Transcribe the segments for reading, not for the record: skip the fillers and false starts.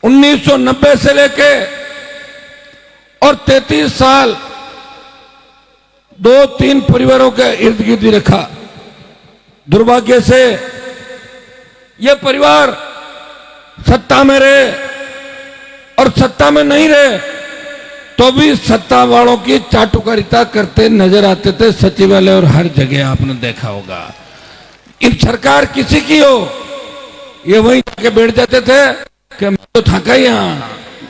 1990 से लेके और 33 साल 2-3 परिवारों के इर्द गिर्द रखा। दुर्भाग्य से ये परिवार सत्ता में रहे और सत्ता में नहीं रहे तो भी सत्ता वालों की चाटुकारिता करते नजर आते थे सचिवालय और हर जगह। आपने देखा होगा इन सरकार किसी की हो ये वहीं जाके बैठ जाते थे कि मैं तो थका ही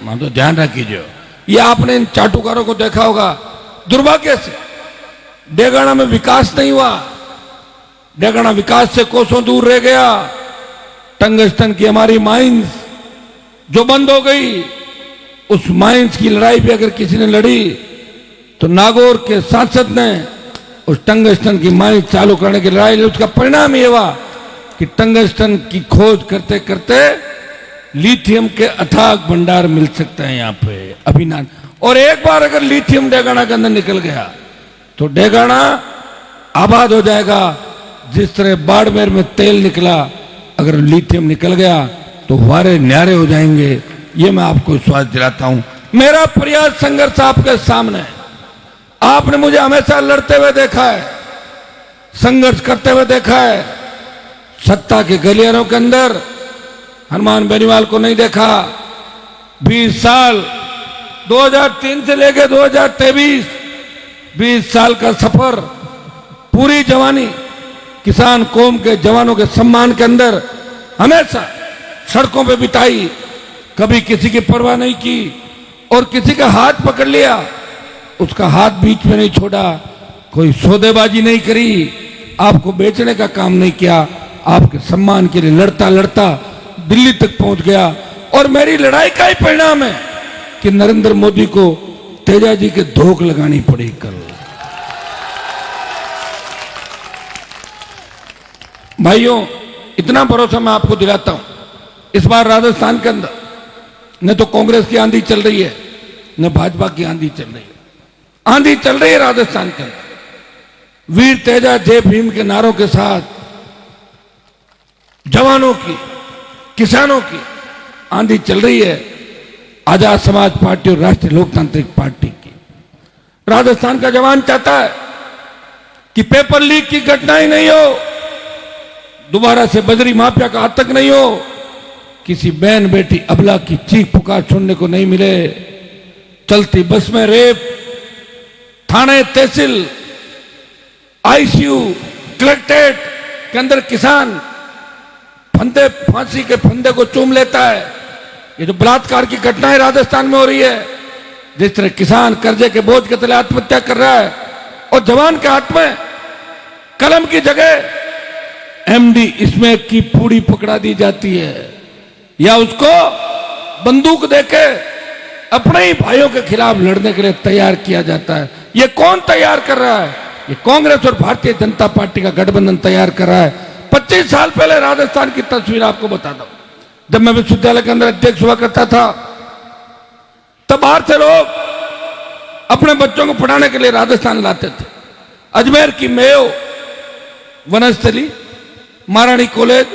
मैं तो ध्यान रखिए। ये आपने इन चाटुकारों को देखा होगा। दुर्भाग्य से डेगाना में विकास नहीं हुआ। डेगाना विकास से कोसों दूर रह गया। टंगस्टन की हमारी माइंस जो बंद हो गई, उस माइंस की लड़ाई भी अगर किसी ने लड़ी तो नागौर के सांसद ने उस टंगस्टन की माइंस चालू करने की लड़ाई। उसका परिणाम ये हुआ कि टंगस्टन की खोज करते करते लिथियम के अथाह भंडार मिल सकते हैं यहाँ पे अभिनंदन। और एक बार अगर लिथियम डेगाना के अंदर निकल गया तो डेगाना आबाद हो जाएगा। जिस तरह बाड़मेर में तेल निकला, अगर लिथियम निकल गया तो वारे न्यारे हो जाएंगे। ये मैं आपको विश्वास दिलाता हूं। मेरा प्रयास संघर्ष आपके सामने है। आपने मुझे हमेशा लड़ते हुए देखा है, संघर्ष करते हुए देखा है। सत्ता के गलियारों के अंदर हनुमान बेनीवाल को नहीं देखा। 20 साल 2003 से लेकर 2023 20 साल का सफर, पूरी जवानी किसान कौम के जवानों के सम्मान के अंदर हमेशा सड़कों पे बिताई। कभी किसी की परवाह नहीं की और किसी का हाथ पकड़ लिया उसका हाथ बीच में नहीं छोड़ा। कोई सौदेबाजी नहीं करी, आपको बेचने का काम नहीं किया। आपके सम्मान के लिए लड़ता लड़ता दिल्ली तक पहुंच गया। और मेरी लड़ाई का ही परिणाम है कि नरेंद्र मोदी को तेजा जी के धोख लगानी पड़ी कल। भाइयों, इतना भरोसा मैं आपको दिलाता हूं, इस बार राजस्थान के अंदर न तो कांग्रेस की आंधी चल रही है न भाजपा की आंधी चल रही है। आंधी चल रही है राजस्थान के अंदर। वीर तेजा जय भीम के नारों के साथ जवानों की, किसानों की आंधी चल रही है। आजाद समाज पार्टी और राष्ट्रीय लोकतांत्रिक पार्टी की। राजस्थान का जवान चाहता है कि पेपर लीक की घटना ही नहीं हो, दोबारा से बजरी माफिया का आतंक नहीं हो, किसी बहन बेटी अबला की चीख पुकार सुनने को नहीं मिले। चलती बस में रेप, थाने तहसील आईसीयू कलेक्ट्रेट के अंदर किसान फंदे, फांसी के फंदे को चूम लेता है। ये जो बलात्कार की घटनाएं राजस्थान में हो रही है, जिस तरह किसान कर्जे के बोझ के तले आत्महत्या कर रहा है और जवान के हाथ में कलम की जगह एमडी इसमें की पूड़ी पकड़ा दी जाती है या उसको बंदूक देके अपने ही भाइयों के खिलाफ लड़ने के लिए तैयार किया जाता है। ये कौन तैयार कर रहा है? ये कांग्रेस और भारतीय जनता पार्टी का गठबंधन तैयार कर रहा है। 25 साल पहले राजस्थान की तस्वीर आपको बताता हूं। जब मैं विश्वविद्यालय के अंदर अध्यक्ष हुआ करता था तब बाहर से लोग अपने बच्चों को पढ़ाने के लिए राजस्थान लाते थे। अजमेर की मेयो वनस्थली, महारानी कॉलेज,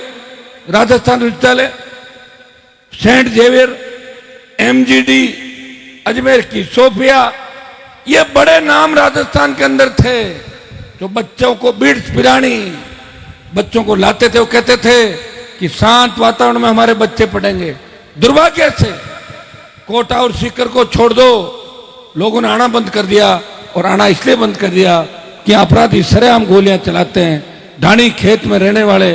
राजस्थान विश्वविद्यालय, सेंट जेवियर, एमजीडी, अजमेर की सोफिया, ये बड़े नाम राजस्थान के अंदर थे जो बच्चों को बीट्स पिलानी, बच्चों को लाते थे। वो कहते थे कि शांत वातावरण में हमारे बच्चे पढ़ेंगे। दुर्भाग्य से कोटा और सीकर को छोड़ दो, लोगों ने आना बंद कर दिया। और आना इसलिए बंद कर दिया कि अपराधी सरेआम गोलियां चलाते हैं। ढाणी खेत में रहने वाले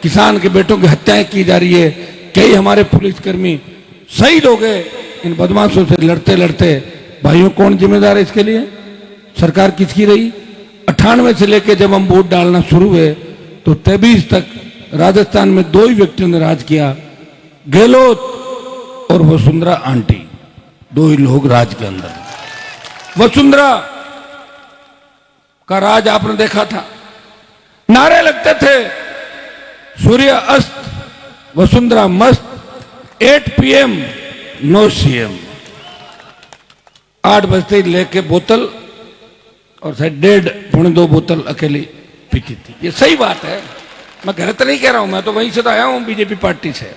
किसान के बेटों की हत्याएं की जा रही है। कई हमारे पुलिसकर्मी शहीद हो गए इन बदमाशों से लड़ते लड़ते। भाइयों, कौन जिम्मेदार है इसके लिए? सरकार किसकी रही? 98 से लेकर जब हम वोट डालना शुरू हुए तो 23 तक राजस्थान में 2 ही व्यक्तियों ने राज किया, गहलोत और वसुंधरा आंटी। 2 ही लोग राज के अंदर। वसुंधरा का राज आपने देखा था, नारे लगते थे, सूर्य अस्त वसुंधरा मस्त, 8 PM नो सीएम। 8 बजते ही लेके बोतल और शायद 1.5-2 बोतल अकेली पीती थी। ये सही बात है, मैं गलत नहीं कह रहा हूं, मैं तो वहीं से तो आया हूं बीजेपी पार्टी से।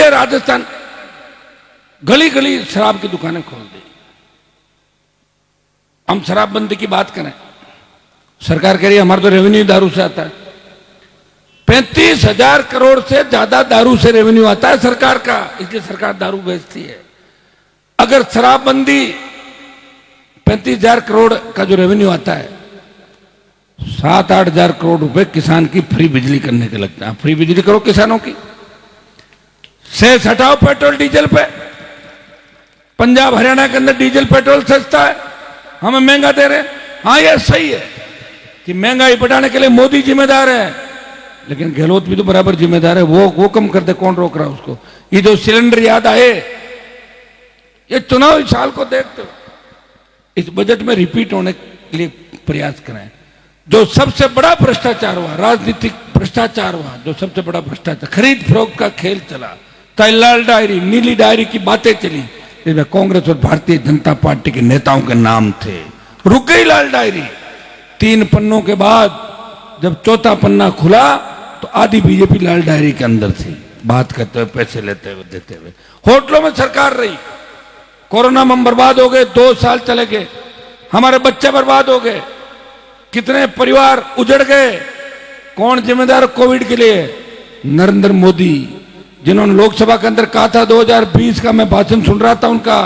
ये राजस्थान गली गली शराब की दुकानें खोल दी। हम शराबबंदी की बात करें, सरकार कह रही है हमारा तो रेवेन्यू दारू से आता है। 35,000 करोड़ से ज्यादा दारू से रेवेन्यू आता है सरकार का, इसलिए सरकार दारू बेचती है। अगर शराबबंदी 35,000 करोड़ का जो रेवेन्यू आता है, 7-8 हजार करोड़ रुपए किसान की फ्री बिजली करने के लगता है। फ्री बिजली करो किसानों की, सेस हटाओ पेट्रोल डीजल पे। पंजाब हरियाणा के अंदर डीजल पेट्रोल सस्ता है, हमें महंगा दे रहे हैं। हाँ ये सही है कि महंगाई बढ़ाने के लिए मोदी जिम्मेदार है, लेकिन गहलोत भी तो बराबर जिम्मेदार है। वो कम कर दे, कौन रोक रहा है उसको। ये जो सिलेंडर याद आए, ये चुनावी साल को देखते हुए इस बजट में रिपीट होने के लिए प्रयास करें। जो सबसे बड़ा भ्रष्टाचार हुआ, राजनीतिक भ्रष्टाचार हुआ, जो सबसे बड़ा भ्रष्टाचार, खरीद फरोख्त का खेल चला, लाल डायरी, नीली डायरी की बातें चली, इसमें कांग्रेस और भारतीय जनता पार्टी के नेताओं के नाम थे। रुक गई लाल डायरी। 3 पन्नों के बाद जब चौथा पन्ना खुला तो आधी बीजेपी लाल डायरी के अंदर थी, बात करते हुए, पैसे लेते हुए, देते हुए। होटलों में सरकार रही। कोरोना में हम बर्बाद हो गए, 2 साल चले गए, हमारे बच्चे बर्बाद हो गए, कितने परिवार उजड़ गए। कौन जिम्मेदार कोविड के लिए? नरेंद्र मोदी, जिन्होंने लोकसभा के अंदर कहा था, 2020 का मैं भाषण सुन रहा था उनका,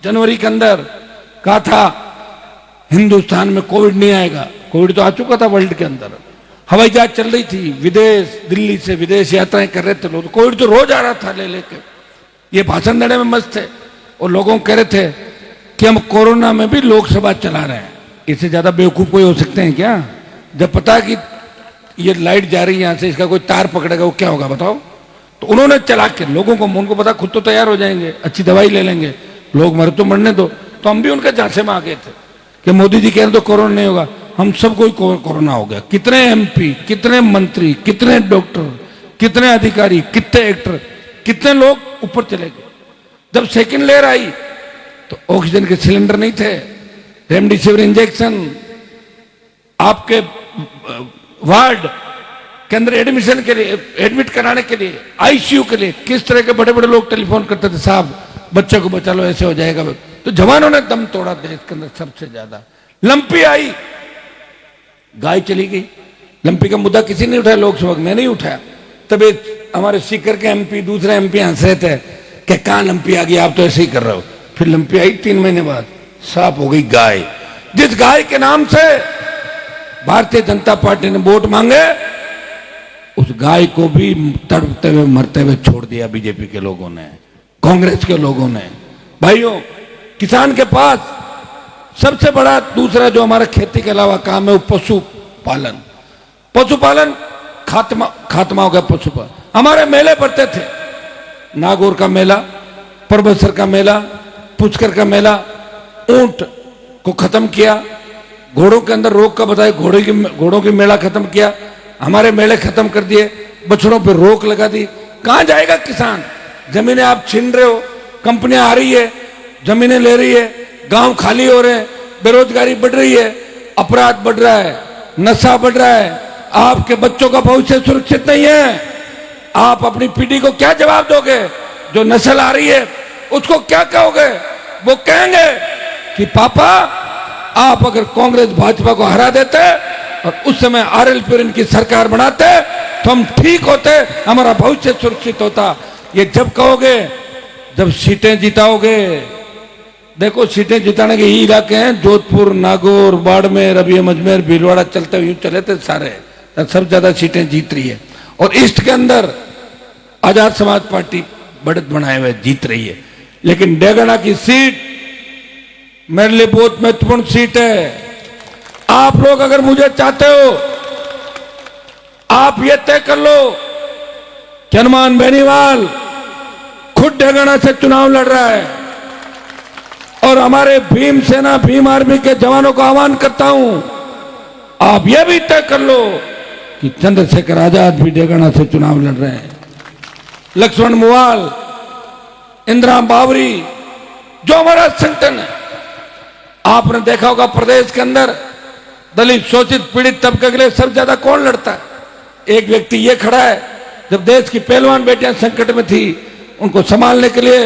जनवरी के अंदर कहा था हिंदुस्तान में कोविड नहीं आएगा। कोविड तो आ चुका था वर्ल्ड के अंदर, हवाई जहाज चल रही थी, विदेश, दिल्ली से विदेश यात्राएं कर रहे थे लोग, कोविड तो रोज आ रहा था ले लेके। ये भाषण देने में मस्त थे और लोगों कह रहे थे कि हम कोरोना में भी लोकसभा चला रहे हैं। इससे ज्यादा बेवकूफ कोई हो सकते हैं क्या? जब पता है कि ये लाइट जा रही है यहां से, इसका कोई तार पकड़ेगा, वो क्या होगा बताओ। तो उन्होंने चला के लोगों को, उनको पता खुद तो तैयार हो जाएंगे, अच्छी दवाई ले लेंगे, लोग मरे तो मरने दो। तो हम भी उनके झांसे में आ गए थे कि मोदी जी कह रहे तो कोरोना नहीं होगा, हम सबको ही कोरोना हो गया। कितने एमपी, कितने मंत्री, कितने डॉक्टर, कितने अधिकारी, कितने एक्टर, कितने लोग ऊपर चले गए। जब सेकंड लेयर आई तो ऑक्सीजन के सिलेंडर नहीं थे, रेमडेसिविर इंजेक्शन, आपके वार्ड के अंदर एडमिशन के लिए, एडमिट कराने के लिए, आईसीयू के लिए किस तरह के बड़े बड़े लोग टेलीफोन करते थे, साहब बच्चे को बचा लो, ऐसे हो जाएगा। तो जवानों ने दम तोड़ा देश के अंदर सबसे ज्यादा। लंपी आई, गाय चली गई। लंपी का मुद्दा किसी ने उठाया लोकसभा में, नहीं उठाया। तब हमारे सीकर के एमपी, दूसरे एमपी हंस रहे थे कि कहां लंपी आ गई, आप तो ऐसे ही कर रहे हो। फिर लंपी आई 3 महीने बाद, साफ हो गई गाय। जिस गाय के नाम से भारतीय जनता पार्टी ने वोट मांगे, उस गाय को भी तड़पते हुए, मरते हुए छोड़ दिया बीजेपी के लोगों ने, कांग्रेस के लोगों ने। भाइयों, किसान के पास सबसे बड़ा दूसरा जो हमारा खेती के अलावा काम है वो पशुपालन। पशुपालन खात्मा हो गया पशुपालन। हमारे मेले पड़ते थे, नागौर का मेला, परबतसर का मेला, पुष्कर का मेला, ऊंट को खत्म किया, घोड़ों के अंदर रोक का बताया, घोड़ों की मेला खत्म किया, हमारे मेले खत्म कर दिए, बछड़ों पे रोक लगा दी। कहां जाएगा किसान? जमीनें आप छीन रहे हो, कंपनियां आ रही है, जमीनें ले रही है, गांव खाली हो रहे हैं, बेरोजगारी बढ़ रही है, अपराध बढ़ रहा है, नशा बढ़ रहा है, आपके बच्चों का भविष्य सुरक्षित नहीं है। आप अपनी पीढ़ी को क्या जवाब दोगे? जो नस्ल आ रही है उसको क्या कहोगे? वो कहेंगे कि पापा आप अगर कांग्रेस भाजपा को हरा देते और उस समय आरएलपी की सरकार बनाते तो हम ठीक होते, हमारा भविष्य सुरक्षित होता। ये जब कहोगे, जब सीटें जिताओगे। देखो सीटें जिताने के ही इलाके हैं, जोधपुर, नागौर, बाड़मेर, अभी अजमेर, भीलवाड़ा चलते हुए चले थे सारे, सब ज्यादा सीटें जीत रही है। और ईस्ट के अंदर आजाद समाज पार्टी बढ़त बनाए हुए जीत रही है। लेकिन डेगना की सीट मेरे लिए बहुत महत्वपूर्ण सीट है। आप लोग अगर मुझे चाहते हो, आप ये तय कर लो कि हनुमान बेनीवाल खुद डेगना से चुनाव लड़ रहा है। और हमारे भीम सेना, भीम आर्मी के जवानों को आह्वान करता हूं, आप यह भी तय कर लो कि चंद्रशेखर आजाद भी डेगना से चुनाव लड़ रहे हैं। लक्ष्मण मुवाल, इंदिरा बावरी, जो हमारा संगठन है, आपने देखा होगा प्रदेश के अंदर दलित, शोषित, पीड़ित तबके के लिए सबसे ज्यादा कौन लड़ता है? एक व्यक्ति ये खड़ा है जब देश की पहलवान बेटियां संकट में थी, उनको संभालने के लिए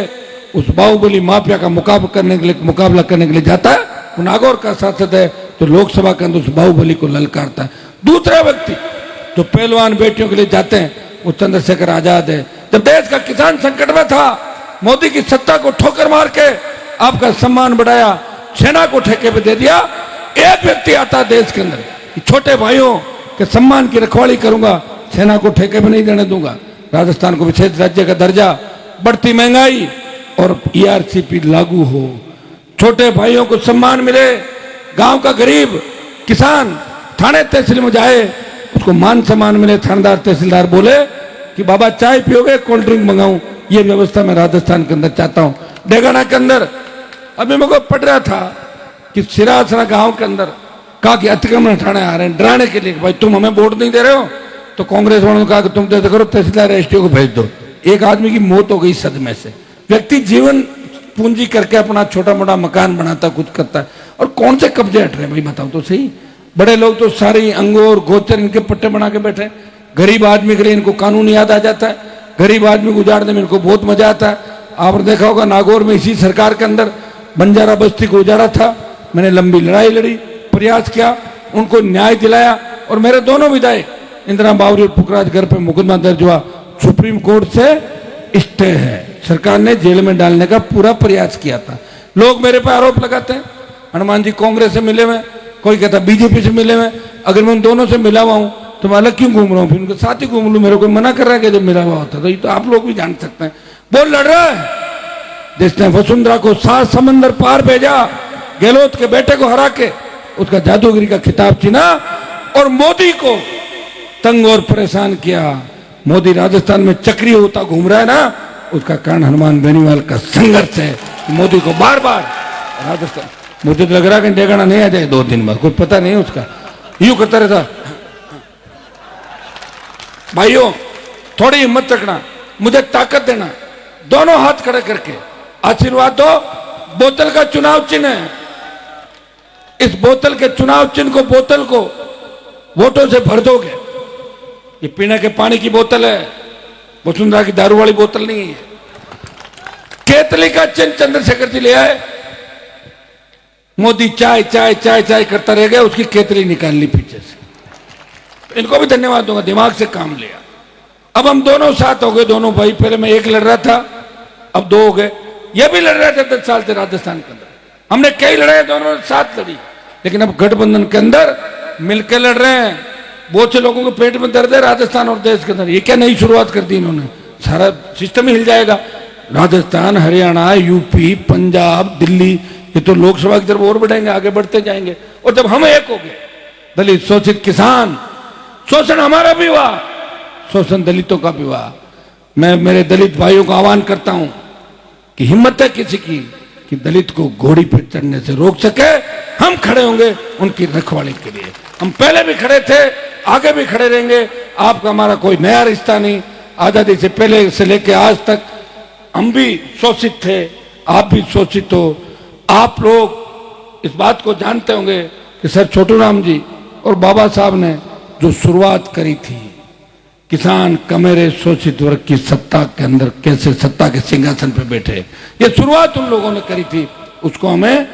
उस बाहुबली माफिया का मुकाबला करने के लिए जाता है। वो नागौर का सांसद है जो लोकसभा के अंदर उस बाहुबली को ललकारता है। दूसरा व्यक्ति जो पहलवान बेटियों के लिए जाते हैं वो चंद्रशेखर आजाद है। जब देश का किसान संकट में था, मोदी की सत्ता को ठोकर मार के आपका सम्मान बढ़ाया, सेना को ठेके पे दे दिया। एक व्यक्ति आता देश के अंदर कि छोटे भाइयों के सम्मान की रखवाली करूंगा, सेना को ठेके पे नहीं देने दूंगा, राजस्थान को विशेष राज्य का दर्जा, बढ़ती महंगाई और ईआरसीपी लागू हो, छोटे भाइयों को सम्मान मिले, गांव का गरीब किसान थाने तहसील में जाए उसको मान सम्मान मिले, थानेदार तहसीलदार बोले कि बाबा चाय पियोगे, कोल्ड ड्रिंक मंगाऊं, ये व्यवस्था मैं राजस्थान के अंदर चाहता हूं। डेगाना के अंदर अभी मेरे को पढ़ रहा था कि सिरासना गांव के अंदर कहा कि अतिक्रमण हटाने आ रहे हैं डराने के लिए, भाई तुम हमें वोट नहीं दे रहे हो तो कांग्रेस वालों ने कहा कि तुम जैसे करो तहसीलदार एसटीओ को भेज दो। एक आदमी की मौत हो गई सदमे से। व्यक्ति जीवन पूंजी करके अपना छोटा मोटा मकान बनाता, कुछ करता है, और कौन से कब्जे हट रहे हैं भाई बताओ तो सही। बड़े लोग तो सारे अंगूर गोचर इनके पट्टे बना के बैठे, गरीब आदमी के लिए इनको कानून याद आ जाता है, गरीब आदमी को उजाड़ने में इनको बहुत मजा आता है। आपने देखा होगा नागौर में इसी सरकार के अंदर बंजारा बस्ती को उजाड़ा था, मैंने लंबी लड़ाई लड़ी, प्रयास किया, उनको न्याय दिलाया, और मेरे दोनों विधायक इंदिरा बावरी और पुखराज घर पे मुकदमा दर्ज हुआ, सुप्रीम कोर्ट से स्टे है, सरकार ने जेल में डालने का पूरा प्रयास किया था। लोग मेरे पे आरोप लगाते हैं हनुमान जी कांग्रेस से मिले हुए, कोई कहता बीजेपी से मिले हुए। अगर मैं उन दोनों से मिला हुआ हूं तो मैं अलग क्यों घूम रहा हूं, फिर उनके साथ ही घूम लूं, मेरे को मना कर रहा है कि जब मिला हुआ होता तो ये तो आप लोग भी जान सकते हैं। वो लड़ रहा है जिसने वसुंधरा को 7 समंदर पार भेजा, गहलोत के बेटे को हरा के उसका जादूगिरी का खिताब छीना और मोदी को तंग और परेशान किया। मोदी राजस्थान में चक्री होता घूम रहा है ना, उसका कारण हनुमान बेनीवाल का संघर्ष है। मोदी को बार बार राजस्थान, मुझे तो लग रहा है कि डेगाना नहीं आ जाए 2 दिन बाद, कुछ पता नहीं उसका, यूं करता रहता। भाइयों थोड़ी हिम्मत रखना, मुझे ताकत देना, दोनों हाथ खड़े करके आशीर्वाद दो। बोतल का चुनाव चिन्ह है, इस बोतल के चुनाव चिन्ह को, बोतल को वोटों से भर दोगे। ये पीने के पानी की बोतल है, वसुंधरा की दारू वाली बोतल नहीं है। केतली का चिन्ह चंद्रशेखर जी ले आए, मोदी चाय चाय चाय चाय करता रह गया, उसकी केतली निकाल ली पीछे से। इनको भी धन्यवाद दूंगा, दिमाग से काम लिया। अब हम दोनों साथ हो गए, दोनों भाई। पहले मैं एक लड़ रहा था, अब 2 हो गए। ये भी लड़ रहे थे 10 साल से राजस्थान के अंदर, हमने कई लड़ाई दोनों साथ लड़ी, लेकिन अब गठबंधन के अंदर मिलकर लड़ रहे हैं। बहुत से लोगों के पेट में दर्द है राजस्थान और देश के अंदर। ये क्या नई शुरुआत कर दी इन्होंने, सारा सिस्टम ही हिल जाएगा। राजस्थान, हरियाणा, यूपी, पंजाब, दिल्ली, ये तो लोकसभा की तरफ और बढ़ेंगे, आगे बढ़ते जाएंगे। और जब हम एक हो गए, दलित, शोषित किसान, शोषण हमारा भी हुआ, शोषण दलितों का भी हुआ। मैं मेरे दलित भाइयों को आह्वान करता हूं कि हिम्मत है किसी की कि दलित को घोड़ी पर चढ़ने से रोक सके, हम खड़े होंगे उनकी रखवाली के लिए। हम पहले भी खड़े थे, आगे भी खड़े रहेंगे। आपका हमारा कोई नया रिश्ता नहीं, आजादी से पहले से लेकर आज तक हम भी शोषित थे, आप भी शोषित हो। आप लोग इस बात को जानते होंगे कि सर छोटू राम जी और बाबा साहब ने जो शुरुआत करी थी, किसान कमेरे शोषित वर्ग की सत्ता के अंदर कैसे सत्ता के सिंहासन पर बैठे, ये शुरुआत उन लोगों ने करी थी। उसको हमें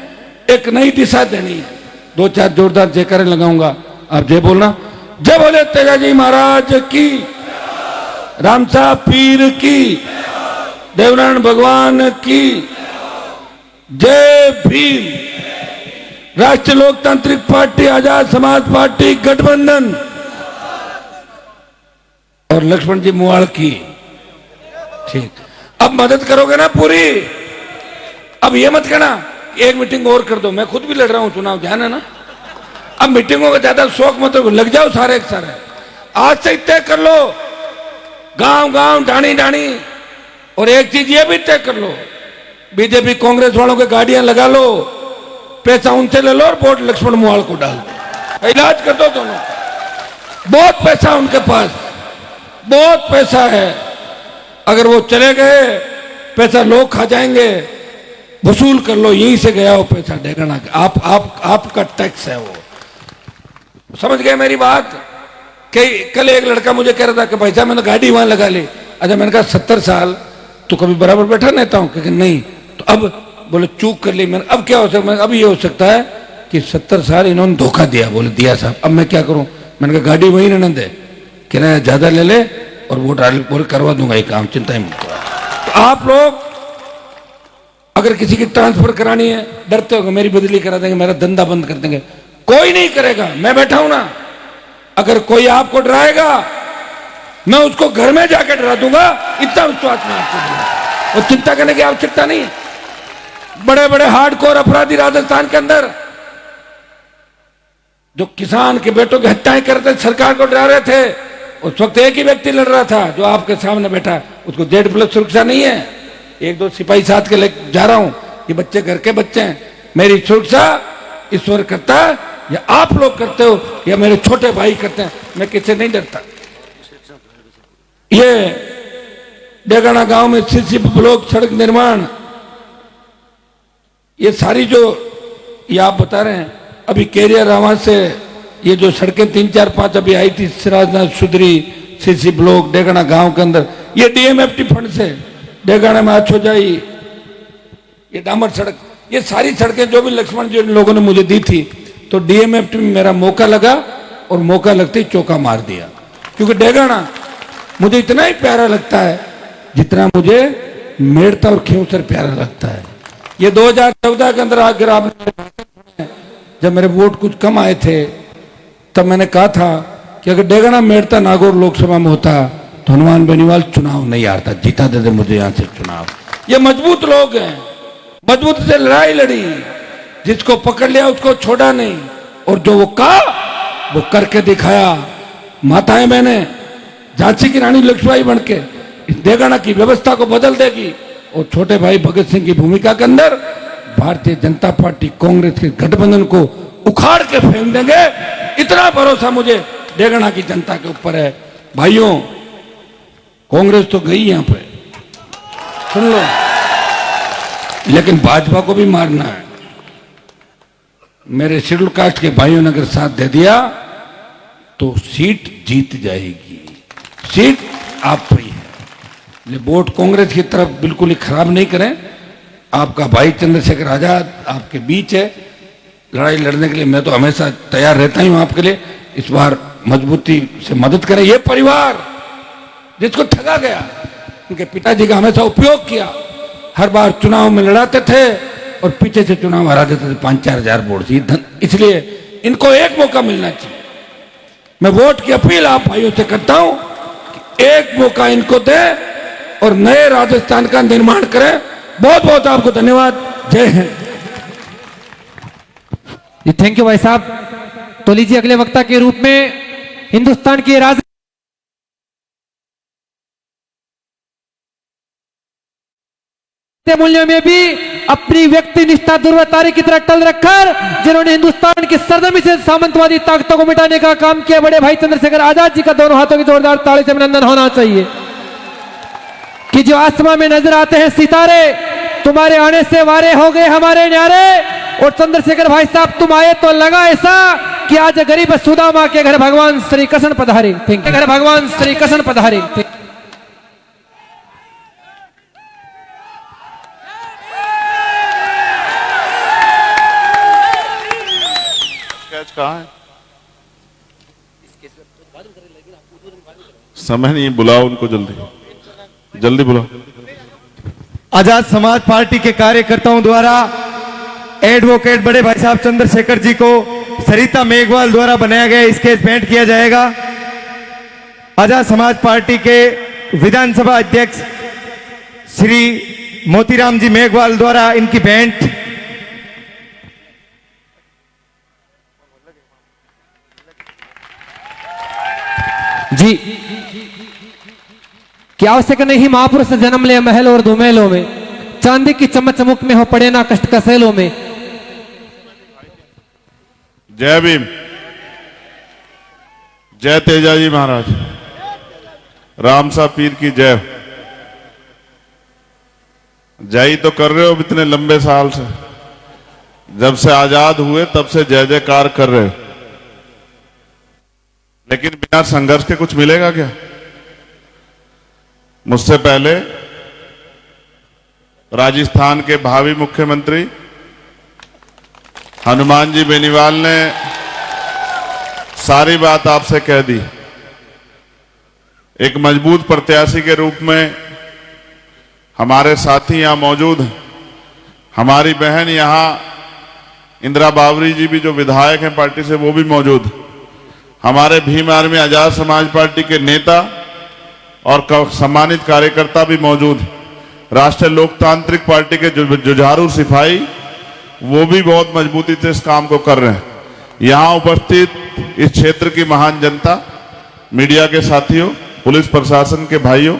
एक नई दिशा देनी है। 2-4 जोरदार जयकारे लगाऊंगा, आप जय बोलना। जय बोले तेजाजी महाराज की, रामसा पीर की, देवनारायण भगवान की, जय भीम। राष्ट्रीय लोकतांत्रिक पार्टी, आजाद समाज पार्टी, गठबंधन और लक्ष्मण जी मुवाड़ की। ठीक, अब मदद करोगे ना पूरी। अब ये मत कहना एक मीटिंग और कर दो, मैं खुद भी लड़ रहा हूं चुनाव, ध्यान है ना। अब मीटिंगों का ज्यादा शौक मत रखो, लग जाओ सारे एक सारे। आज से तय कर लो, गांव गांव, डाणी डाणी। और एक चीज ये भी तय कर लो, बीजेपी कांग्रेस वालों के गाड़ियां लगा लो, पैसा उनसे ले लो और वोट लक्ष्मण मुवाड़ को डाल दो, इलाज कर दो दोनों। बहुत पैसा उनके पास, बहुत पैसा है। अगर वो चले गए, पैसा लोग खा जाएंगे, वसूल कर लो, यहीं से गया वो पैसा डेगाना। आपका टैक्स है वो। समझ गए मेरी बात? कल एक लड़का मुझे कह रहा था कि भाई साहब मैंने गाड़ी वहां लगा ली। अच्छा मैंने कहा 70 साल तो कभी बराबर बैठा रहता हूँ कि नहीं, तो अब बोले चूक कर ली मैंने, अब क्या हो सकता है, अब ये हो सकता है कि 70 साल इन्होंने धोखा दिया। बोले दिया साहब, अब मैं क्या करूं। मैंने कहा गाड़ी वहीं रहने दे, किराया ज्यादा ले ले और वोट बोले करवा दूंगा ये काम, चिंता ही मत करो। तो आप लोग अगर किसी की ट्रांसफर करानी है डरते हो मेरी बदली करा देंगे, मेरा धंधा बंद कर देंगे, कोई नहीं करेगा, मैं बैठा हूं ना। अगर कोई आपको डराएगा मैं उसको घर में जाकर डरा दूंगा, इतना विश्वास में आपको दूंगा, और चिंता करने की आवश्यकता नहीं। बड़े बड़े हार्डकोर अपराधी राजस्थान के अंदर जो किसान के बेटों की हत्याएं करते सरकार को डरा रहे थे, उस वक्त एक ही व्यक्ति लड़ रहा था जो आपके सामने बैठा, उसको Z+ सुरक्षा नहीं है। 1-2 सिपाही साथ के ले जा रहा हूं, ये बच्चे घर के बच्चे हैं, मेरी सुरक्षा ईश्वर करता है या आप लोग करते हो या मेरे छोटे भाई करते हैं, मैं किससे नहीं डरता। ये डेगाना गांव में सीसी ब्लॉक सड़क निर्माण, ये सारी जो ये आप बता रहे हैं, अभी केरिया रावा से ये जो सड़कें 3, 4, 5 अभी आई थी, सिराजनाथ सुधरी, सीसी ब्लॉक डेगाना गांव के अंदर, ये DMFT फंड से डेगाना में अच्छो जाई, ये डामर सड़क, ये सारी सड़कें जो भी लक्ष्मण जी लोगों ने मुझे दी थी, तो DMFT में मेरा मौका लगा और मौका लगते ही चौका मार दिया। क्योंकि डेगाना मुझे इतना ही प्यारा लगता है जितना मुझे मेड़ता और खींवसर प्यारा लगता है। ये 2014 के अंदर आकर आपने, जब मेरे वोट कुछ कम आए थे, तब मैंने कहा था कि अगर डेगाना मेड़ता नागौर लोकसभा में होता तो हनुमान बेनीवाल चुनाव नहीं हारता, जीता देते मुझे यहां से चुनाव। ये मजबूत लोग हैं, मजबूत से लड़ाई लड़ी, जिसको पकड़ लिया उसको छोड़ा नहीं, और जो वो कहा वो करके दिखाया। माताएं बहनें झांसी की रानी लक्ष्मीबाई बन के इस डेगाना की व्यवस्था को बदल देगी, और छोटे भाई भगत सिंह की भूमिका के अंदर भारतीय जनता पार्टी कांग्रेस के गठबंधन को उखाड़ के फेंक देंगे। इतना भरोसा मुझे डेगाना की जनता के ऊपर है। भाइयों, कांग्रेस तो गई यहां पे, सुन लो, लेकिन भाजपा को भी मारना है। मेरे शेड्यूल कास्ट के भाइयों ने अगर साथ दे दिया तो सीट जीत जाएगी, सीट आप पर ही है। ले वोट कांग्रेस की तरफ बिल्कुल ही खराब नहीं करें। आपका भाई चंद्रशेखर आजाद आपके बीच है, लड़ाई लड़ने के लिए मैं तो हमेशा तैयार रहता ही हूं आपके लिए। इस बार मजबूती से मदद करें। ये परिवार जिसको ठगा गया, उनके पिताजी का हमेशा उपयोग किया, हर बार चुनाव में लड़ाते थे और पीछे से चुनाव हरा देते थे 5-4 हजार वोट से, इसलिए इनको एक मौका मिलना चाहिए। मैं वोट की अपील आप भाइयों से करता हूं कि एक मौका इनको दें और नए राजस्थान का निर्माण करें। बहुत बहुत आपको धन्यवाद। जय हिंद। जी थैंक यू भाई साहब। तो लीजिए अगले वक्ता के रूप में हिंदुस्तान की राज मूल्यों में भी अपनी व्यक्ति निष्ठा ध्रुवतारी की तरह टल रखकर जिन्होंने हिंदुस्तान की सरजमी से सामंतवादी ताकतों को मिटाने का काम किया, बड़े भाई चंद्रशेखर आजाद जी का दोनों हाथों की जोरदार ताली से अभिनंदन होना चाहिए। कि जो आसमां में नजर आते हैं सितारे, तुम्हारे आने से वारे हो गए हमारे न्यारे, और चंद्रशेखर भाई साहब तुम आए तो लगा ऐसा कि आज गरीब सुदामा के घर भगवान श्री कृष्ण पधारे। घर भगवान श्री कृष्ण पधारे। कहाँ है? समय नहीं, बुलाओ उनको जल्दी जल्दी बुलाओ। आजाद समाज पार्टी के कार्यकर्ताओं द्वारा एडवोकेट बड़े भाई साहब चंद्रशेखर जी को सरिता मेघवाल द्वारा बनाया गया स्केच पेंट किया जाएगा। आजाद समाज पार्टी के विधानसभा अध्यक्ष श्री मोतीराम जी मेघवाल द्वारा इनकी पेंट जी क्या आवश्यक नहीं महापुरुष जन्म ले महल और धुमेलों में, चांदी की चमक चमुक में हो पड़े ना कष्ट कसेलों में। जय भीम, जय तेजाजी महाराज, रामसा पीर की जय। जय तो कर रहे हो इतने लंबे साल से, जब से आजाद हुए तब से जय जयकार कर रहे हो, लेकिन बिना संघर्ष के कुछ मिलेगा क्या? मुझसे पहले राजस्थान के भावी मुख्यमंत्री हनुमान जी बेनीवाल ने सारी बात आपसे कह दी। एक मजबूत प्रत्याशी के रूप में हमारे साथी यहां मौजूद हैं। हमारी बहन यहां इंदिरा बावरी जी भी जो विधायक हैं पार्टी से, वो भी मौजूद। हमारे भीम आर्मी आजाद समाज पार्टी के नेता और सम्मानित कार्यकर्ता भी मौजूद। राष्ट्रीय लोकतांत्रिक पार्टी के जुझारू सिपाही, वो भी बहुत मजबूती से इस काम को कर रहे हैं। यहां उपस्थित इस क्षेत्र की महान जनता, मीडिया के साथियों, पुलिस प्रशासन के भाइयों,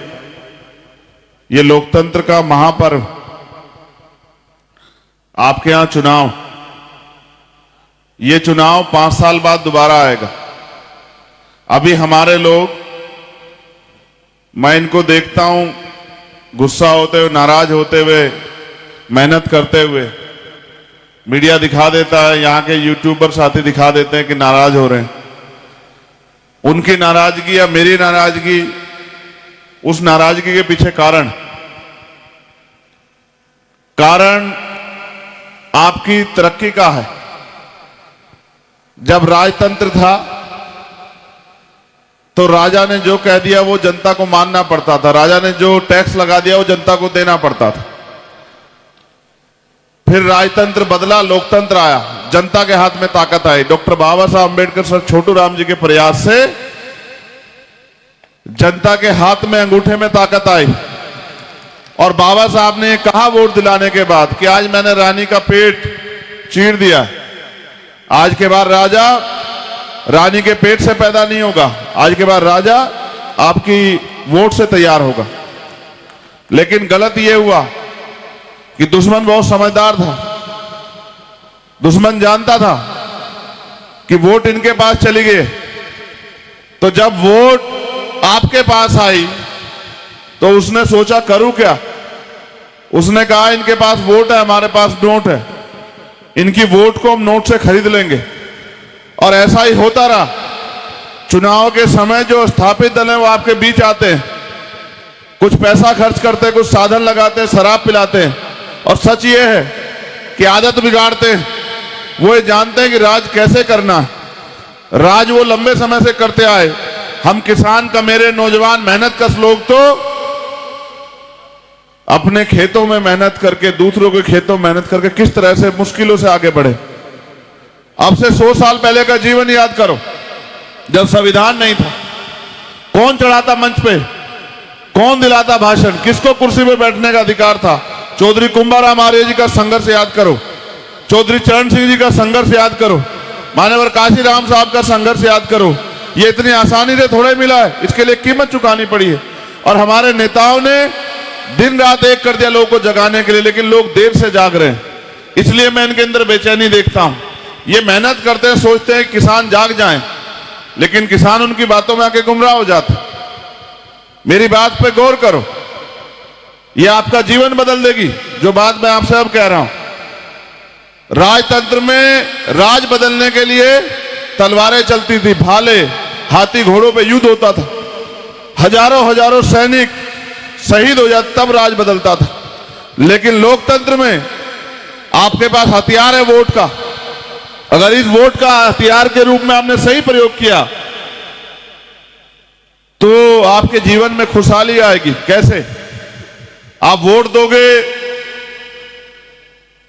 ये लोकतंत्र का महापर्व, आपके यहां चुनाव, ये चुनाव 5 साल बाद दोबारा आएगा। अभी हमारे लोग, मैं इनको देखता हूं गुस्सा होते हुए, नाराज होते हुए, मेहनत करते हुए। मीडिया दिखा देता है, यहां के यूट्यूबर साथी दिखा देते हैं कि नाराज हो रहे हैं। उनकी नाराजगी या मेरी नाराजगी, उस नाराजगी के पीछे कारण आपकी तरक्की का है। जब राजतंत्र था तो राजा ने जो कह दिया वो जनता को मानना पड़ता था। राजा ने जो टैक्स लगा दिया वो जनता को देना पड़ता था। फिर राजतंत्र बदला, लोकतंत्र आया, जनता के हाथ में ताकत आई। डॉक्टर बाबा साहब अम्बेडकर सर छोटू राम जी के प्रयास से जनता के हाथ में, अंगूठे में ताकत आई। और बाबा साहब ने कहा वोट दिलाने के बाद कि आज मैंने रानी का पेट चीर दिया, आज के बाद राजा रानी के पेट से पैदा नहीं होगा, आज के बाद राजा आपकी वोट से तैयार होगा। लेकिन गलत यह हुआ कि दुश्मन बहुत समझदार था। दुश्मन जानता था कि वोट इनके पास चली गई, तो जब वोट आपके पास आई तो उसने सोचा करूं क्या। उसने कहा इनके पास वोट है, हमारे पास नोट है, इनकी वोट को हम नोट से खरीद लेंगे। और ऐसा ही होता रहा। चुनाव के समय जो स्थापित दल हैं वो आपके बीच आते हैं, कुछ पैसा खर्च करते हैं, कुछ साधन लगाते हैं, शराब पिलाते हैं, और सच ये है कि आदत बिगाड़ते हैं। वो ये जानते हैं कि राज कैसे करना है। राज वो लंबे समय से करते आए। हम किसान का, मेरे नौजवान मेहनतकश लोग तो अपने खेतों में मेहनत करके, दूसरों के खेतों में मेहनत करके किस तरह से मुश्किलों से आगे बढ़े। अब से 100 साल पहले का जीवन याद करो, जब संविधान नहीं था। कौन चढ़ाता मंच पे, कौन दिलाता भाषण, किसको कुर्सी पे बैठने का अधिकार था। चौधरी कुंभाराम आर्य जी का संघर्ष याद करो, चौधरी चरण सिंह जी का संघर्ष याद करो, मान्यवर काशीराम साहब का संघर्ष याद करो। ये इतनी आसानी से थोड़े मिला है, इसके लिए कीमत चुकानी पड़ी है। और हमारे नेताओं ने दिन रात एक कर दिया लोगों को जगाने के लिए, लेकिन लोग देर से जाग रहे हैं। इसलिए मैं इनके अंदर बेचैनी देखता हूं। ये मेहनत करते हैं, सोचते हैं किसान जाग जाएं, लेकिन किसान उनकी बातों में आके गुमराह हो जाते। मेरी बात पे गौर करो, ये आपका जीवन बदल देगी जो बात मैं आपसे अब कह रहा हूं। राजतंत्र में राज बदलने के लिए तलवारें चलती थी, भाले, हाथी घोड़ों पे युद्ध होता था, हजारों हजारों सैनिक शहीद हो जाते, तब राज बदलता था। लेकिन लोकतंत्र में आपके पास हथियार है वोट का। अगर इस वोट का हथियार के रूप में आपने सही प्रयोग किया तो आपके जीवन में खुशहाली आएगी। कैसे? आप वोट दोगे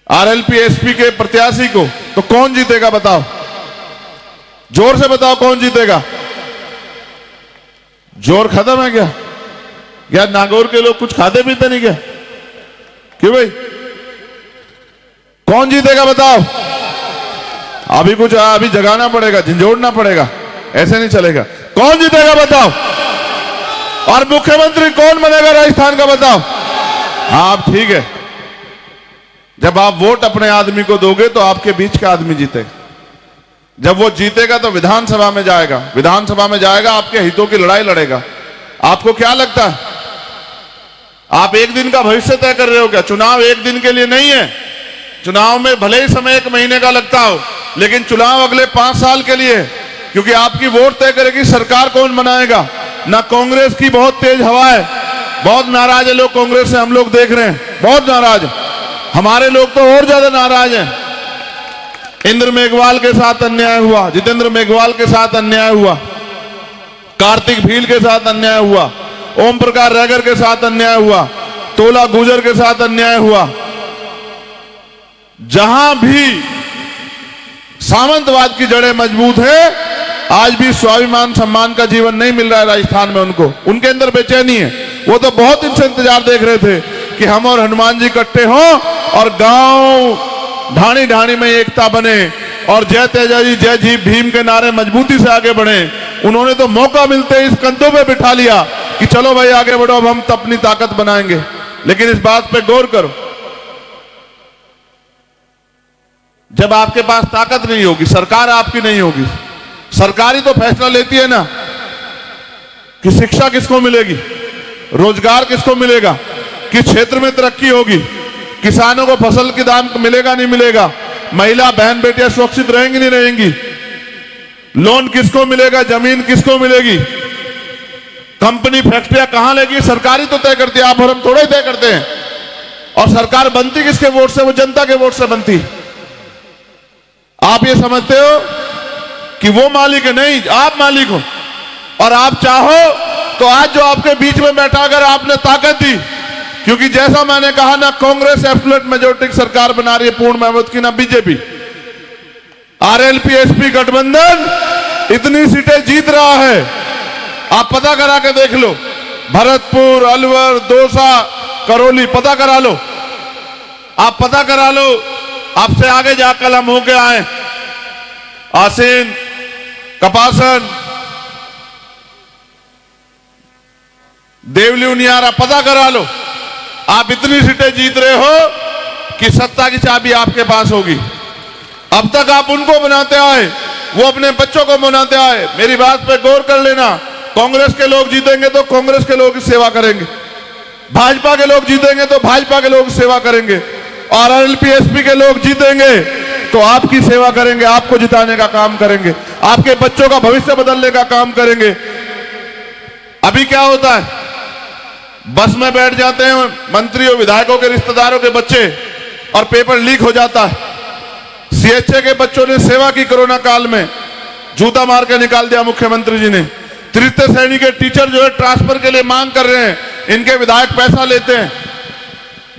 आरएलपी एसपी के प्रत्याशी को, तो कौन जीतेगा बताओ? जोर से बताओ कौन जीतेगा? जोर खत्म है क्या? क्या नागौर के लोग कुछ खाते पीते नहीं क्या? क्यों भाई? कौन जीतेगा बताओ? अभी कुछ अभी जगाना पड़ेगा, झंझोड़ना पड़ेगा, ऐसे नहीं चलेगा। कौन जीतेगा बताओ? और मुख्यमंत्री कौन बनेगा राजस्थान का बताओ? हाँ ठीक है, जब आप वोट अपने आदमी को दोगे तो आपके बीच का आदमी जीतेगा। जब वो जीतेगा तो विधानसभा में जाएगा, विधानसभा में जाएगा, आपके हितों की लड़ाई लड़ेगा। आपको क्या लगता है आप एक दिन का भविष्य तय कर रहे हो क्या? चुनाव एक दिन के लिए नहीं है। चुनाव में भले ही समय 1 महीने का लगता हो, लेकिन चुनाव अगले 5 साल के लिए। क्योंकि आपकी वोट तय करेगी सरकार कौन बनाएगा। ना कांग्रेस की बहुत तेज हवा है, बहुत नाराज है लोग कांग्रेस से, हम लोग देख रहे हैं बहुत नाराज है। हमारे लोग तो और ज्यादा नाराज हैं। इंद्र मेघवाल के साथ अन्याय हुआ, जितेंद्र मेघवाल के साथ अन्याय हुआ, कार्तिक भील के साथ अन्याय हुआ, ओम प्रकाश रैगर के साथ अन्याय हुआ, तोला गुजर के साथ अन्याय हुआ। जहां भी सामंतवाद की जड़ें मजबूत है, आज भी स्वाभिमान सम्मान का जीवन नहीं मिल रहा है राजस्थान में उनको, उनके अंदर बेचैनी है। वो तो बहुत दिन से इंतजार देख रहे थे कि हम और हनुमान जी इकट्ठे हों और गांव ढाणी ढाणी में एकता बने और जय तेजा जी जय जी भीम के नारे मजबूती से आगे बढ़े। उन्होंने तो मौका मिलते इस कंधों पे बिठा लिया कि चलो भाई आगे बढ़ो, अब हम अपनी ताकत बनाएंगे। लेकिन इस बात पे गौर करो, जब आपके पास ताकत नहीं होगी, सरकार आपकी नहीं होगी, सरकार ही तो फैसला लेती है ना कि शिक्षा किसको मिलेगी, रोजगार किसको मिलेगा, किस क्षेत्र में तरक्की होगी, किसानों को फसल के दाम मिलेगा नहीं मिलेगा, महिला बहन बेटियां सुरक्षित रहेंगी नहीं रहेंगी, लोन किसको मिलेगा, जमीन किसको मिलेगी, कंपनी फैक्ट्रियां कहां लेगी, सरकारी तो तय करती है, आप और हम थोड़े ही तय करते हैं। और सरकार बनती किसके वोट से, वो जनता के वोट से बनती। आप ये समझते हो कि वो मालिक है, नहीं, आप मालिक हो। और आप चाहो तो आज जो आपके बीच में बैठा, अगर आपने ताकत दी, क्योंकि जैसा मैंने कहा ना, कांग्रेस एब्सोल्यूट मेजॉरिटी की सरकार बना रही है पूर्ण बहुमत की, ना बीजेपी। आरएलपी-एसपी गठबंधन इतनी सीटें जीत रहा है, आप पता करा के देख लो, भरतपुर, अलवर, दौसा, करौली, पता करा लो, आप पता करा लो। आपसे आगे जाकर हम होके आए, आसीन, कपासन, देवली, उनियारा, पता करा लो। आप इतनी सीटें जीत रहे हो कि सत्ता की चाबी आपके पास होगी। अब तक आप उनको बनाते आए, वो अपने बच्चों को बनाते आए। मेरी बात पे गौर कर लेना, कांग्रेस के लोग जीतेंगे तो कांग्रेस के लोग सेवा करेंगे, भाजपा के लोग जीतेंगे तो भाजपा के लोग सेवा करेंगे, और आरएलपी-एसपी के लोग जीतेंगे तो आपकी सेवा करेंगे, आपको जिताने का काम करेंगे, आपके बच्चों का भविष्य बदलने का काम करेंगे। अभी क्या होता है, बस में बैठ जाते हैं मंत्रियों विधायकों के रिश्तेदारों के बच्चे और पेपर लीक हो जाता है। सीएचए के बच्चों ने सेवा की कोरोना काल में, जूता मार के निकाल दिया मुख्यमंत्री जी ने। तृतीय श्रेणी के टीचर जो है ट्रांसफर के लिए मांग कर रहे हैं, इनके विधायक पैसा लेते हैं।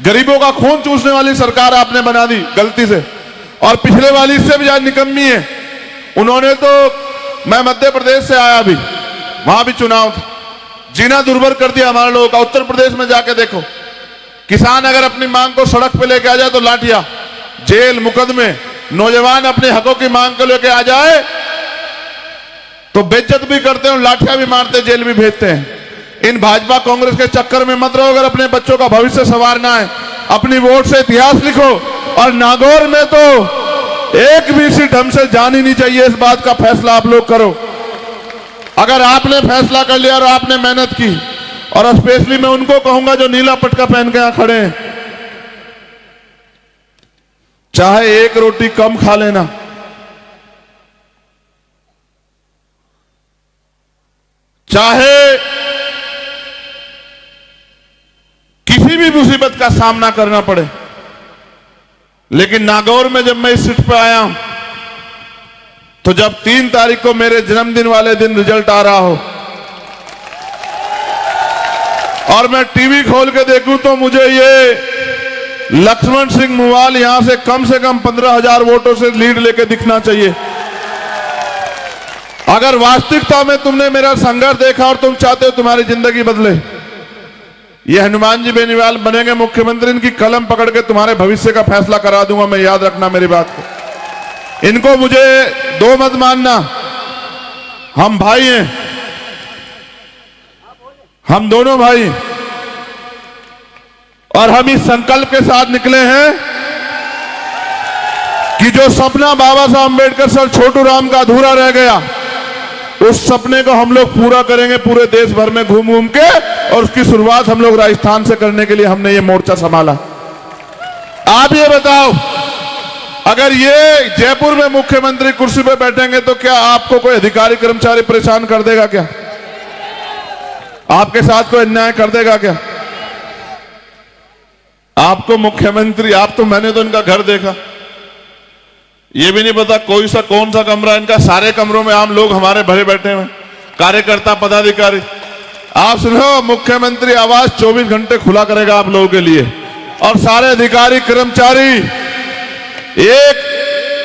गरीबों का खून चूसने वाली सरकार आपने बना दी गलती से, और पिछले वाली इससे भी ज्यादा निकम्मी है। उन्होंने तो, मैं मध्य प्रदेश से आया, अभी वहां भी चुनाव था, जीना दुर्भर कर दिया हमारे लोगों का। उत्तर प्रदेश में जाके देखो, किसान अगर अपनी मांग को सड़क पे लेके आ जाए तो लाठियां, जेल, मुकदमे। नौजवान अपने हकों की मांग को लेके आ जाए तो बेइज्जत भी करते हैं, लाठियां भी मारते, जेल भी भेजते हैं। इन भाजपा कांग्रेस के चक्कर में मत रहो। अगर अपने बच्चों का भविष्य संवारना है, अपनी वोट से इतिहास लिखो। और नागौर में तो एक भी सीट हमसे जानी नहीं चाहिए, इस बात का फैसला आप लोग करो। अगर आपने फैसला कर लिया और आपने मेहनत की, और स्पेशली मैं उनको कहूंगा जो नीला पटका पहन के यहां खड़े हैं, चाहे एक रोटी कम खा लेना, चाहे किसी भी मुसीबत का सामना करना पड़े, लेकिन नागौर में जब मैं इस सीट पर आया हूं, तो जब 3 तारीख को मेरे जन्मदिन वाले दिन रिजल्ट आ रहा हो और मैं टीवी खोल के देखूं तो मुझे ये लक्ष्मण सिंह मुवाल यहां से कम 15,000 वोटों से लीड लेके दिखना चाहिए। अगर वास्तविकता में तुमने मेरा संघर्ष देखा और तुम चाहते हो तुम्हारी जिंदगी बदले, ये हनुमान जी बेनीवाल बनेंगे मुख्यमंत्री, इनकी कलम पकड़ के तुम्हारे भविष्य का फैसला करा दूंगा मैं, याद रखना मेरी बात को। इनको मुझे दो मत मानना, हम भाई हैं, हम दोनों भाई, और हम इस संकल्प के साथ निकले हैं कि जो सपना बाबा साहब अम्बेडकर सर छोटू राम का अधूरा रह गया, उस सपने को हम लोग पूरा करेंगे पूरे देश भर में घूम घूम के। और उसकी शुरुआत हम लोग राजस्थान से करने के लिए हमने ये मोर्चा संभाला। आप ये बताओ, अगर ये जयपुर में मुख्यमंत्री कुर्सी पे बैठेंगे तो क्या आपको कोई अधिकारी कर्मचारी परेशान कर देगा क्या? आपके साथ कोई अन्याय कर देगा क्या? आपको मुख्यमंत्री, आप तो, मैंने तो इनका घर देखा, ये भी नहीं पता कोई सा कौन सा कमरा इनका, सारे कमरों में आम लोग हमारे भरे बैठे हुए, कार्यकर्ता पदाधिकारी। आप सुनो, मुख्यमंत्री आवास 24 घंटे खुला करेगा आप लोगों के लिए, और सारे अधिकारी कर्मचारी एक,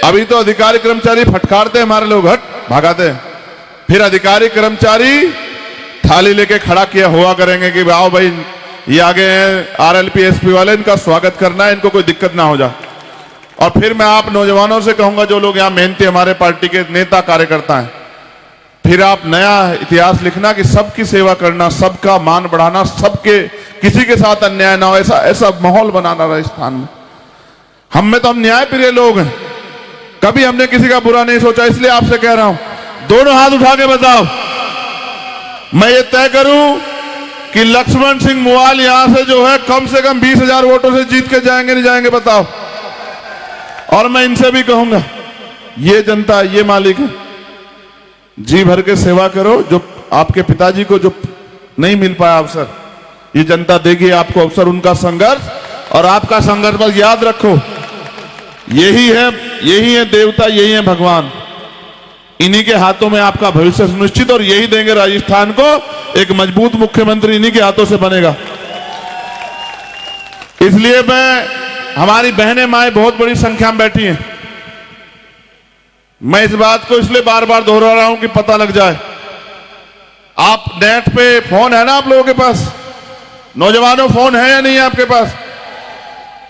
अभी तो अधिकारी कर्मचारी फटकारते हैं हमारे लोग, हट भागाते हैं, फिर अधिकारी कर्मचारी थाली लेके खड़ा किया हुआ करेंगे कि आओ भाई ये आगे हैं आरएलपी एसपी वाले, इनका स्वागत करना है, इनको कोई दिक्कत ना हो जाए। और फिर मैं आप नौजवानों से कहूंगा, जो लोग यहाँ मेहनती हमारे पार्टी के नेता कार्यकर्ता हैं, फिर आप नया इतिहास लिखना कि सबकी सेवा करना, सबका मान बढ़ाना, सबके, किसी के साथ अन्याय ना हो, ऐसा माहौल बनाना राजस्थान में। हम में तो हम न्याय प्रिय लोग हैं, कभी हमने किसी का बुरा नहीं सोचा। इसलिए आपसे कह रहा हूं, दोनों हाथ उठा के बताओ, मैं ये तय करूं कि लक्ष्मण सिंह मुवाल यहां से जो है कम से कम 20,000 वोटों से जीत के जाएंगे, नहीं जाएंगे बताओ? और मैं इनसे भी कहूंगा, ये जनता, ये मालिक है, जी भर के सेवा करो। जो आपके पिताजी को जो नहीं मिल पाया अवसर, ये जनता देगी आपको अवसर। उनका संघर्ष और आपका संघर्ष, बस याद रखो, यही है देवता, यही है भगवान, इन्हीं के हाथों में आपका भविष्य सुनिश्चित, और यही देंगे राजस्थान को एक मजबूत मुख्यमंत्री, इन्हीं के हाथों से बनेगा। इसलिए हमारी बहनें माएं बहुत बड़ी संख्या में बैठी हैं, मैं इस बात को इसलिए बार बार दोहरा रहा हूं कि पता लग जाए। आप नेट पे, फोन है ना आप लोगों के पास, नौजवानों फोन है या नहीं है आपके पास?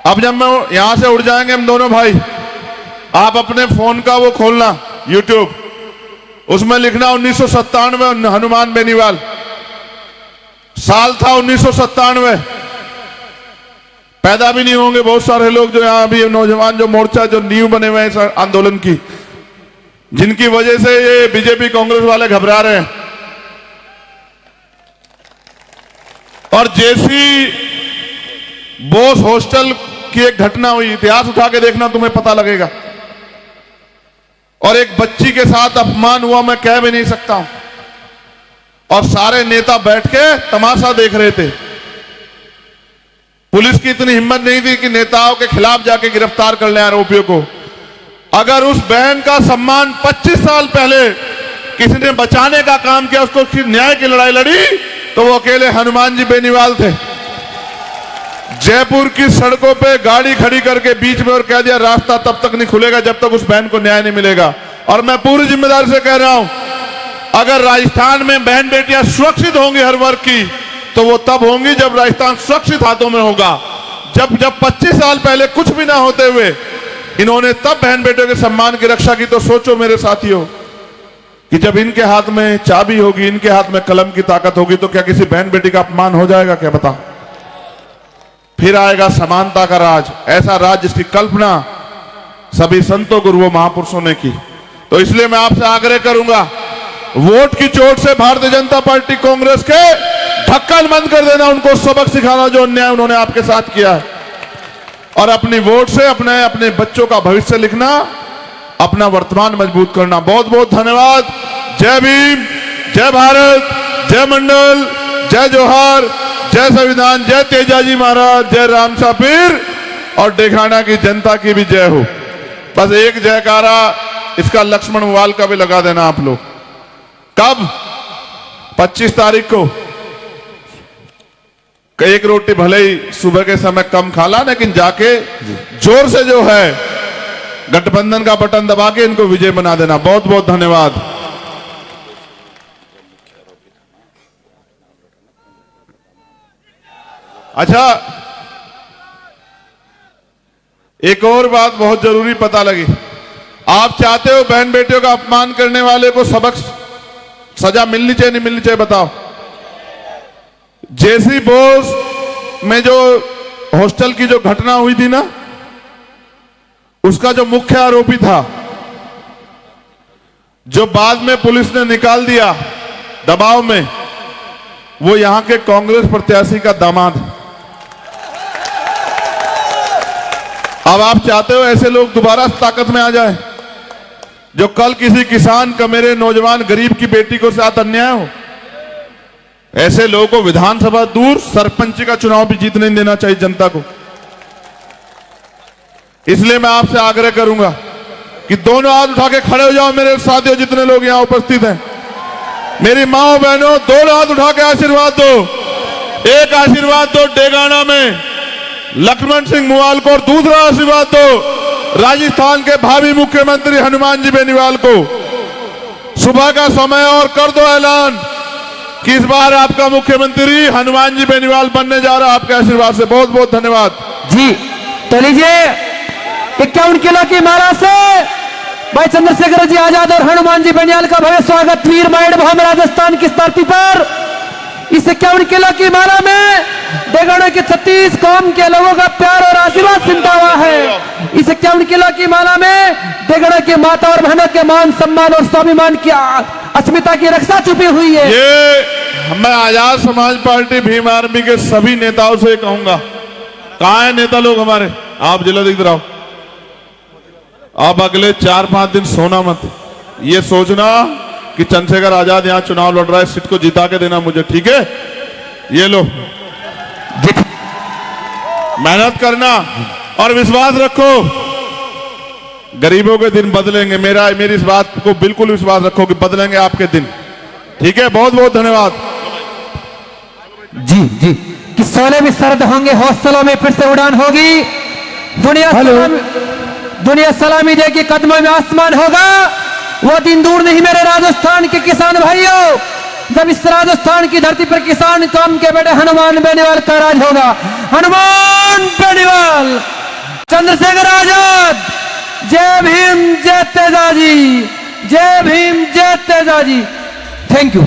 अब जब मैं यहां से उड़ जाएंगे हम दोनों भाई, आप अपने फोन का वो खोलना यूट्यूब, उसमें लिखना 1997 हनुमान बेनीवाल, साल था 1997, पैदा भी नहीं होंगे बहुत सारे लोग जो यहां अभी नौजवान, जो मोर्चा, जो नींव बने हुए हैं इस आंदोलन की, जिनकी वजह से ये बीजेपी कांग्रेस वाले घबरा रहे हैं। और जैसी बोस हॉस्टल की एक घटना हुई, इतिहास उठा के देखना, तुम्हें पता लगेगा, और एक बच्ची के साथ अपमान हुआ, मैं कह भी नहीं सकता हूं, और सारे नेता बैठ के तमाशा देख रहे थे। पुलिस की इतनी हिम्मत नहीं थी कि नेताओं के खिलाफ जाके गिरफ्तार कर ले आरोपियों को। अगर उस बहन का सम्मान 25 साल पहले किसी ने बचाने का काम किया, उसको न्याय की लड़ाई लड़ी, तो वो अकेले हनुमान जी बेनीवाल थे। जयपुर की सड़कों पे गाड़ी खड़ी करके बीच में और कह दिया रास्ता तब तक नहीं खुलेगा जब तक उस बहन को न्याय नहीं मिलेगा। और मैं पूरी जिम्मेदारी से कह रहा हूं, अगर राजस्थान में बहन बेटियां सुरक्षित होंगी हर वर्ग की, तो वो तब होंगी जब राजस्थान सुरक्षित हाथों में होगा। जब 25 साल पहले कुछ भी ना होते हुए इन्होंने तब बहन बेटियों के सम्मान की रक्षा की, तो सोचो मेरे साथियों कि जब इनके हाथ में चाबी होगी, इनके हाथ में कलम की ताकत होगी, तो क्या किसी बहन बेटी का अपमान हो जाएगा क्या? बता। फिर आएगा समानता का राज, ऐसा राज जिसकी कल्पना सभी संतों गुरुओं महापुरुषों ने की। तो इसलिए मैं आपसे आग्रह करूंगा, वोट की चोट से भारतीय जनता पार्टी कांग्रेस के ढक्कन बंद कर देना, उनको सबक सिखाना जो अन्याय उन्होंने आपके साथ किया है, और अपनी वोट से अपने बच्चों का भविष्य लिखना, अपना वर्तमान मजबूत करना। बहुत बहुत धन्यवाद। जय भीम, जय भारत, जय मंडल, जय जोहार, जय संविधान, जय तेजाजी महाराज, जय रामसा पीर, और डेघाना की जनता की भी जय हो। बस एक जयकारा इसका लक्ष्मण मुवाल का भी लगा देना आप लोग। कब? 25 तारीख को। एक रोटी भले ही सुबह के समय कम खा ला, लेकिन जाके जोर से जो है गठबंधन का बटन दबा के इनको विजय बना देना। बहुत बहुत धन्यवाद। अच्छा, एक और बात बहुत जरूरी पता लगी। आप चाहते हो बहन बेटियों का अपमान करने वाले को सबक, सजा मिलनी चाहिए नहीं मिलनी चाहिए? बताओ। जेसी बोस में जो हॉस्टल की जो घटना हुई थी ना, उसका जो मुख्य आरोपी था, जो बाद में पुलिस ने निकाल दिया दबाव में, वो यहां के कांग्रेस प्रत्याशी का दामाद। अब अब आप चाहते हो ऐसे लोग दोबारा ताकत में आ जाए, जो कल किसी किसान का, मेरे नौजवान गरीब की बेटी को साथ अन्याय हो। ऐसे लोगों को विधानसभा दूर, सरपंच का चुनाव भी जीतने नहीं देना चाहिए जनता को। इसलिए मैं आपसे आग्रह करूंगा कि दोनों हाथ उठा के खड़े हो जाओ मेरे साथियों, जितने लोग यहां उपस्थित हैं। मेरी माओ बहनों, दोनों हाथ उठा के आशीर्वाद दो। एक आशीर्वाद दो डेगाना में लक्ष्मण सिंह मुवाल को, और दूसरा आशीर्वाद दो राजस्थान के भावी मुख्यमंत्री हनुमान जी बेनीवाल को। सुबह का समय और कर दो ऐलान कि इस बार आपका मुख्यमंत्री हनुमान जी बेनीवाल बनने जा रहा है, आपके आशीर्वाद से। बहुत बहुत धन्यवाद जी। तो लीजिए 51 किलो की माला से भाई चंद्रशेखर जी आजाद और हनुमान जी बेनीवाल का भव्य स्वागत वीर माइड भूम राजस्थान की धरती पर। इस 51 किलो की माला में डेगाना के 36 कौम के लोगों का प्यार और आशीर्वाद सिमटा हुआ है। इस 51 किलो की माला में डेगाना की माता और बहनों के मान सम्मान और स्वाभिमान की अस्मिता की रक्षा छुपी हुई है। ये मैं आजाद समाज पार्टी भीम आर्मी के सभी नेताओं से कहूंगा, कहां है नेता लोग हमारे? आप जिला दिख रहा हो। अब अगले 4-5 दिन सोना मत, ये सोचना कि चंद्रशेखर आजाद यहां चुनाव लड़ रहा है, सीट को जिता के देना मुझे, ठीक है? ये लो, मेहनत करना और विश्वास रखो, गरीबों के दिन बदलेंगे। मेरी इस बात को बिल्कुल विश्वास रखो कि बदलेंगे आपके दिन, ठीक है? बहुत बहुत धन्यवाद। जी जी। कि सोले भी सर्द होंगे, हौसलों में फिर से उड़ान होगी। दुनिया सलामी देगी, कदमों में आसमान होगा। वो दिन दूर नहीं मेरे राजस्थान के किसान भाइयों, जब इस राजस्थान की धरती पर किसान कौम के बेटे हनुमान बेनीवाल का राज होगा। हनुमान बेनीवाल, चंद्रशेखर आजाद, जय भीम जय तेजाजी, जय भीम जय तेजाजी। Thank you.